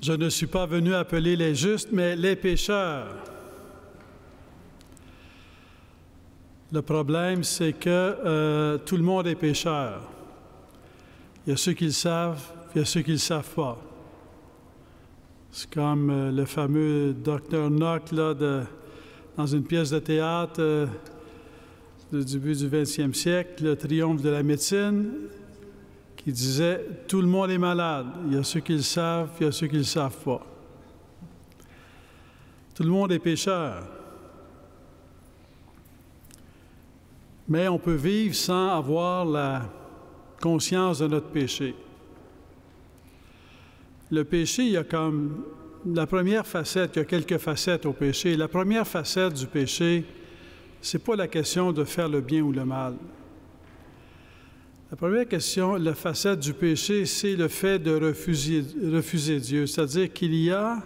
Je ne suis pas venu appeler les justes, mais les pécheurs. Le problème, c'est que tout le monde est pécheur. Il y a ceux qui le savent, puis il y a ceux qui ne le savent pas. C'est comme le fameux Dr. Knock, là, dans une pièce de théâtre du début du 20e siècle, Le triomphe de la médecine, qui disait « Tout le monde est malade. Il y a ceux qui le savent, puis il y a ceux qui ne le savent pas. » Tout le monde est pécheur. Mais on peut vivre sans avoir la conscience de notre péché. Le péché, il y a comme la première facette, il y a quelques facettes au péché. La première facette du péché, c'est pas la question de faire le bien ou le mal. La première question, la facette du péché, c'est le fait de refuser Dieu. C'est-à-dire qu'il y a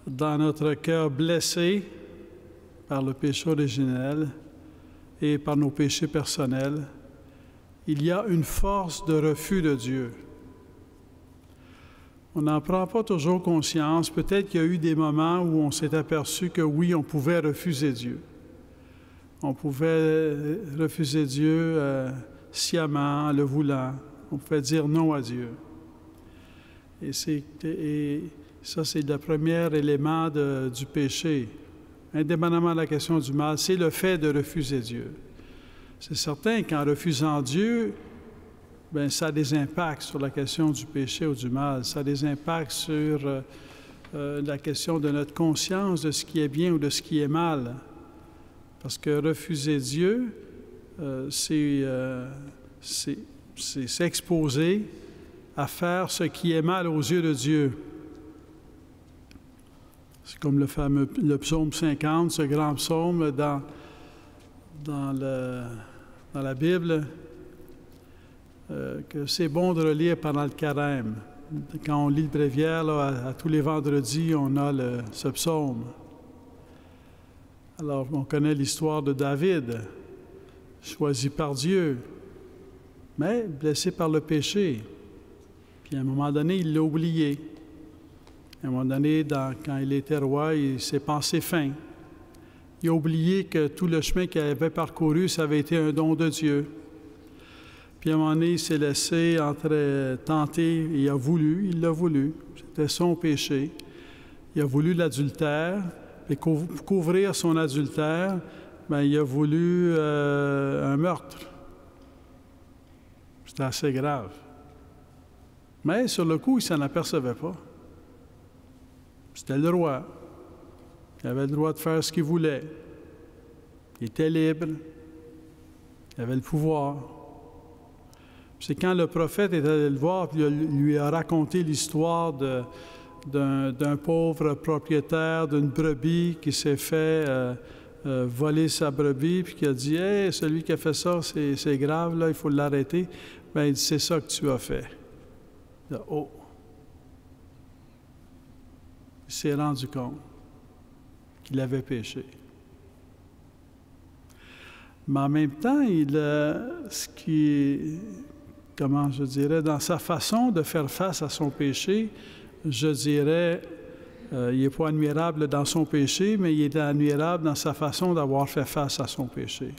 dans notre cœur blessé par le péché originel et par nos péchés personnels, il y a une force de refus de Dieu. On n'en prend pas toujours conscience. Peut-être qu'il y a eu des moments où on s'est aperçu que oui, on pouvait refuser Dieu. On pouvait refuser Dieu sciemment, en le voulant. On pouvait dire non à Dieu. Et ça, c'est le premier élément du péché. Indépendamment de la question du mal, c'est le fait de refuser Dieu. C'est certain qu'en refusant Dieu, bien, ça a des impacts sur la question du péché ou du mal. Ça a des impacts sur la question de notre conscience de ce qui est bien ou de ce qui est mal. Parce que refuser Dieu, c'est s'exposer à faire ce qui est mal aux yeux de Dieu. C'est comme le psaume 50, ce grand psaume dans la Bible, que c'est bon de relire pendant le carême. Quand on lit le bréviaire, là, à tous les vendredis, on a ce psaume. Alors, on connaît l'histoire de David, choisi par Dieu, mais blessé par le péché. Puis à un moment donné, il l'a oublié. À un moment donné, quand il était roi, il s'est pensé fin. Il a oublié que tout le chemin qu'il avait parcouru, ça avait été un don de Dieu. Puis à un moment donné, il s'est laissé tenter, il l'a voulu. C'était son péché. Il a voulu l'adultère, et pour couvrir son adultère, bien, il a voulu un meurtre. C'était assez grave. Mais sur le coup, il ne s'en apercevait pas. C'était le roi. Il avait le droit de faire ce qu'il voulait. Il était libre. Il avait le pouvoir. C'est quand le prophète est allé le voir, puis il lui a raconté l'histoire d'un pauvre propriétaire d'une brebis qui s'est fait voler sa brebis, puis qui a dit « Hey, celui qui a fait ça, c'est grave, là, il faut l'arrêter. » Bien, il dit « C'est ça que tu as fait. » Oh! Il s'est rendu compte qu'il avait péché. Mais en même temps, dans sa façon de faire face à son péché, je dirais, il n'est pas admirable dans son péché, mais il est admirable dans sa façon d'avoir fait face à son péché.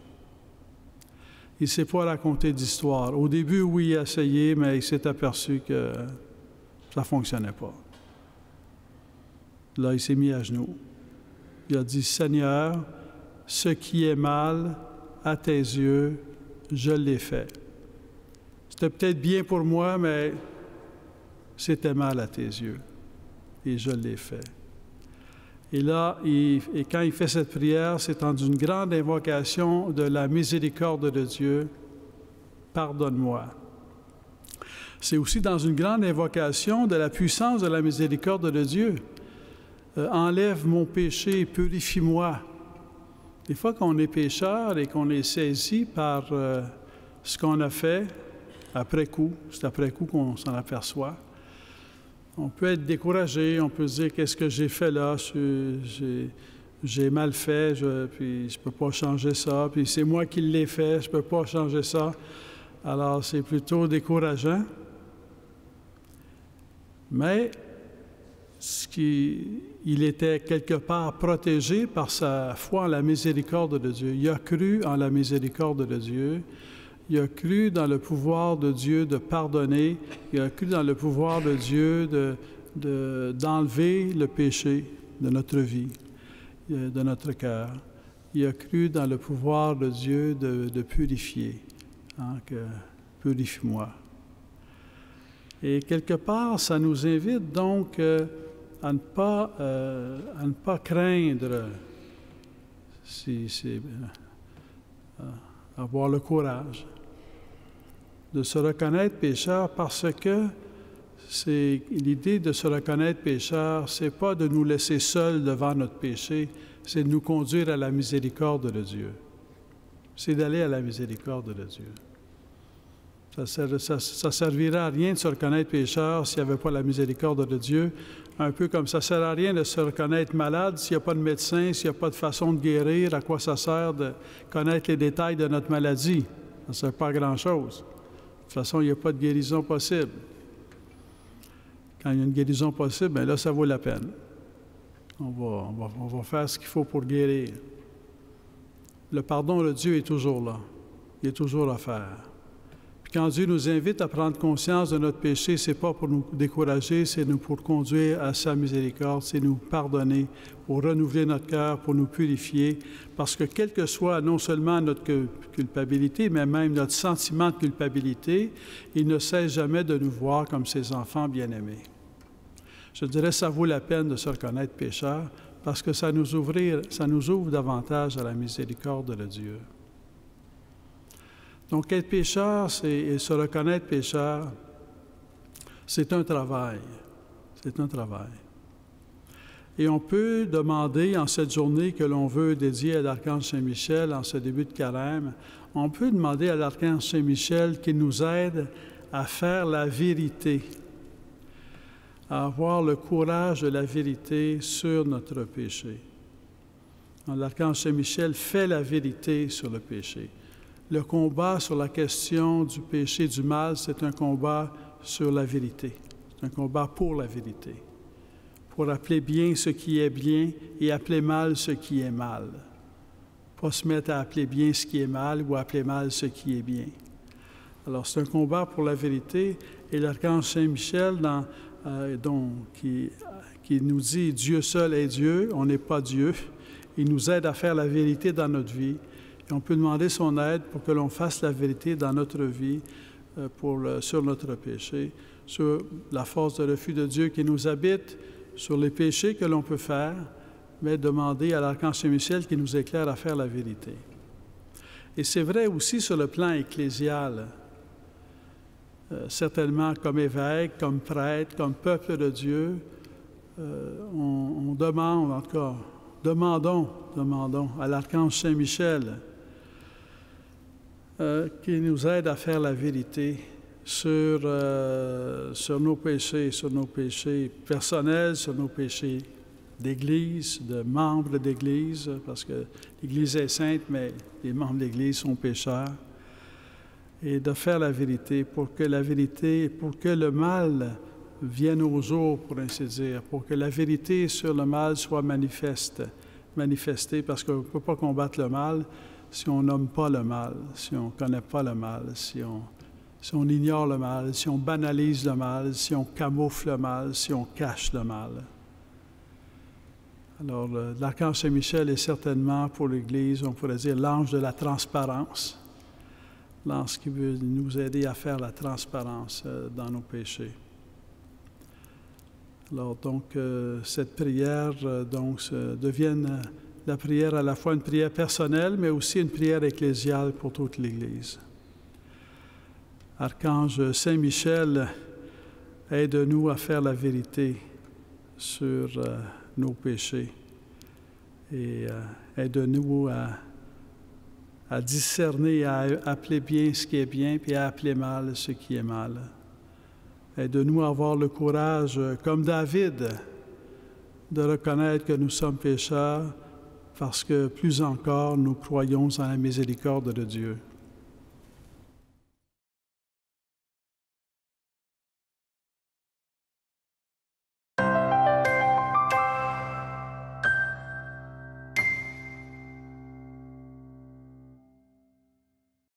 Il ne s'est pas raconté d'histoire. Au début, oui, il a essayé, mais il s'est aperçu que ça ne fonctionnait pas. Là, il s'est mis à genoux. Il a dit, « Seigneur, ce qui est mal à tes yeux, je l'ai fait. C'était peut-être bien pour moi, mais c'était mal à tes yeux. Et je l'ai fait. » Et là, quand il fait cette prière, c'est dans une grande invocation de la miséricorde de Dieu. « Pardonne-moi. » C'est aussi dans une grande invocation de la puissance de la miséricorde de Dieu. Enlève mon péché, purifie-moi. Des fois qu'on est pécheur et qu'on est saisi par ce qu'on a fait, après coup, c'est après coup qu'on s'en aperçoit, on peut être découragé, on peut se dire « Qu'est-ce que j'ai fait là? J'ai mal fait, puis je ne peux pas changer ça, puis c'est moi qui l'ai fait, je ne peux pas changer ça. » Alors, c'est plutôt décourageant. Mais il était quelque part protégé par sa foi en la miséricorde de Dieu. Il a cru en la miséricorde de Dieu. Il a cru dans le pouvoir de Dieu de pardonner. Il a cru dans le pouvoir de Dieu d'enlever le péché de notre vie, de notre cœur. Il a cru dans le pouvoir de Dieu de purifier. Purifie-moi. Et quelque part, ça nous invite donc à ne pas craindre, avoir le courage de se reconnaître pécheur, parce que c'est l'idée de se reconnaître pécheur, c'est pas de nous laisser seuls devant notre péché, c'est de nous conduire à la miséricorde de Dieu. C'est d'aller à la miséricorde de Dieu. Ça servira à rien de se reconnaître pécheur s'il n'y avait pas la miséricorde de Dieu. Un peu comme ça ne sert à rien de se reconnaître malade s'il n'y a pas de médecin, s'il n'y a pas de façon de guérir. À quoi ça sert de connaître les détails de notre maladie? Ça ne sert pas à grand-chose. De toute façon, il n'y a pas de guérison possible. Quand il y a une guérison possible, bien là, ça vaut la peine. On va faire ce qu'il faut pour guérir. Le pardon de Dieu est toujours là. Il est toujours à faire. Puis quand Dieu nous invite à prendre conscience de notre péché, ce n'est pas pour nous décourager, c'est pour conduire à sa miséricorde, c'est nous pardonner, pour renouveler notre cœur, pour nous purifier, parce que quelle que soit non seulement notre culpabilité, mais même notre sentiment de culpabilité, il ne cesse jamais de nous voir comme ses enfants bien-aimés. Je dirais que ça vaut la peine de se reconnaître pécheur, parce que ça nous ouvre davantage à la miséricorde de Dieu. Donc, être pécheur et se reconnaître pécheur, c'est un travail. C'est un travail. Et on peut demander en cette journée que l'on veut dédier à l'Archange Saint-Michel, en ce début de carême, on peut demander à l'Archange Saint-Michel qu'il nous aide à faire la vérité, à avoir le courage de la vérité sur notre péché. L'Archange Saint-Michel fait la vérité sur le péché. Le combat sur la question du péché et du mal, c'est un combat sur la vérité. C'est un combat pour la vérité. Pour appeler bien ce qui est bien et appeler mal ce qui est mal. Pas se mettre à appeler bien ce qui est mal ou appeler mal ce qui est bien. Alors, c'est un combat pour la vérité. Et l'Archange Saint-Michel, qui nous dit « Dieu seul est Dieu, on n'est pas Dieu », il nous aide à faire la vérité dans notre vie. Et on peut demander son aide pour que l'on fasse la vérité dans notre vie, sur notre péché, sur la force de refus de Dieu qui nous habite, sur les péchés que l'on peut faire, mais demander à l'Archange Saint-Michel qui nous éclaire à faire la vérité. Et c'est vrai aussi sur le plan ecclésial. Certainement comme évêque, comme prêtre, comme peuple de Dieu, on demande, en tout cas, demandons à l'Archange Saint-Michel qui nous aide à faire la vérité sur nos péchés personnels, sur nos péchés d'Église, de membres d'Église, parce que l'Église est sainte, mais les membres de l'Église sont pécheurs, et de faire la vérité pour que le mal vienne au jour, pour ainsi dire, pour que la vérité sur le mal soit manifestée, parce qu'on ne peut pas combattre le mal si on nomme pas le mal, si on ne connaît pas le mal, si on ignore le mal, si on banalise le mal, si on camoufle le mal, si on cache le mal. Alors, l'Archange Saint-Michel est certainement pour l'Église, on pourrait dire, l'ange de la transparence, l'ange qui veut nous aider à faire la transparence dans nos péchés. Alors, donc, cette prière devienne la prière à la fois une prière personnelle, mais aussi une prière ecclésiale pour toute l'Église. Archange Saint-Michel, aide-nous à faire la vérité sur nos péchés et aide-nous à discerner, à appeler bien ce qui est bien, puis à appeler mal ce qui est mal. Aide-nous à avoir le courage, comme David, de reconnaître que nous sommes pécheurs, parce que plus encore, nous croyons en la miséricorde de Dieu.